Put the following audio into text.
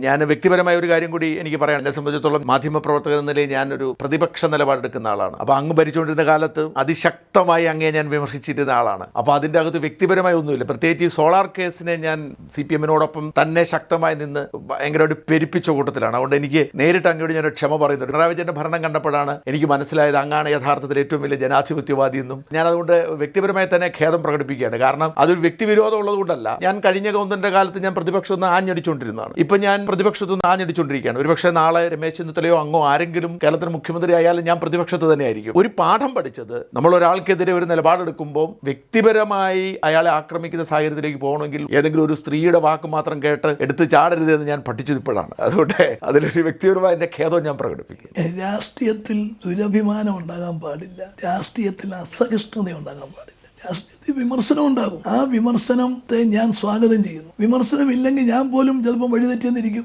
ഞാൻ വ്യക്തിപരമായ ഒരു കാര്യം കൂടി എനിക്ക് പറയാം. എന്നെ സംബന്ധിച്ചിടത്തോളം മാധ്യമപ്രവർത്തകൻ എന്ന നിലയിൽ ഞാനൊരു പ്രതിപക്ഷ നിലപാടെടുക്കുന്ന ആളാണ്. അപ്പോൾ അങ്ങ് ഭരിച്ചുകൊണ്ടിരുന്ന കാലത്ത് അതിശക്തമായി അങ്ങേ ഞാൻ വിമർശിച്ചിരുന്ന ആളാണ്. അപ്പോൾ അതിൻ്റെ അകത്ത് വ്യക്തിപരമായ ഒന്നുമില്ല. പ്രത്യേകിച്ച് ഈ സോളാർ കേസിനെ ഞാൻ CPM-നോടൊപ്പം തന്നെ ശക്തമായി നിന്ന് ഭയങ്കരമായിട്ട് പെരുപ്പിച്ച കൂട്ടത്തിലാണ്. അതുകൊണ്ട് എനിക്ക് നേരിട്ട് അങ്ങോട്ട് ഞാൻ ക്ഷമ പറയുന്നുണ്ട്. പിണറായി വിജയൻ്റെ ഭരണം കണ്ടപ്പോഴാണ് എനിക്ക് മനസ്സിലായത് അങ്ങാണ് യഥാർത്ഥത്തിൽ ഏറ്റവും വലിയ ജനാധിപത്യവാദി എന്നും. ഞാൻ അതുകൊണ്ട് വ്യക്തിപരമായി തന്നെ ഖേദം പ്രകടിപ്പിക്കുകയാണ്. കാരണം അതൊരു വ്യക്തിവിരോധം ഉള്ളതുകൊണ്ടല്ല. ഞാൻ കഴിഞ്ഞ ഗവൺമെന്റിന്റെ കാലത്ത് ഞാൻ പ്രതിപക്ഷത്ത് നിന്ന് ആഞ്ഞടിച്ചുകൊണ്ടിരുന്നതാണ്. ഇപ്പം ഞാൻ പ്രതിപക്ഷത്ത് നിന്ന് ആഞ്ഞടിച്ചുകൊണ്ടിരിക്കുകയാണ്. ഒരുപക്ഷെ നാളെ രമേശ് ചെന്നിത്തലയോ അങ്ങോ ആരെങ്കിലും കേരളത്തിന് മുഖ്യമന്ത്രി ആയാലും ഞാൻ പ്രതിപക്ഷത്ത് തന്നെ ആയിരിക്കും. ഒരു പാഠം പഠിച്ചത്, നമ്മൾ ഒരാൾക്കെതിരെ ഒരു നിലപാടെടുക്കുമ്പോൾ വ്യക്തിപരമായി അയാളെ ആക്രമിക്കുന്ന സാഹചര്യത്തിലേക്ക് പോകണമെങ്കിൽ ഏതെങ്കിലും ഒരു സ്ത്രീയുടെ വാക്ക് മാത്രം കേട്ട് എടുത്ത് ചാടരുത് എന്ന് ഞാൻ പഠിച്ചത് ഇപ്പോഴാണ്. അതുകൊണ്ട് അതിലൊരു വ്യക്തിപരമായ എൻ്റെ ഖേദം ഞാൻ പ്രകടിപ്പിക്കും. രാഷ്ട്രീയത്തിൽ ദുരഭിമാനം ഉണ്ടാകാൻ പാടില്ല. രാഷ്ട്രീയത്തിൽ അസഹിഷ്ണുത ഉണ്ടാകാൻ പാടില്ല. രാഷ്ട്രീയത്തിൽ വിമർശനം ഉണ്ടാകും. ആ വിമർശനത്തെ ഞാൻ സ്വാഗതം ചെയ്യുന്നു. വിമർശനം ഇല്ലെങ്കിൽ ഞാൻ പോലും ചിലപ്പോൾ വഴിതെറ്റിയെന്നിരിക്കും.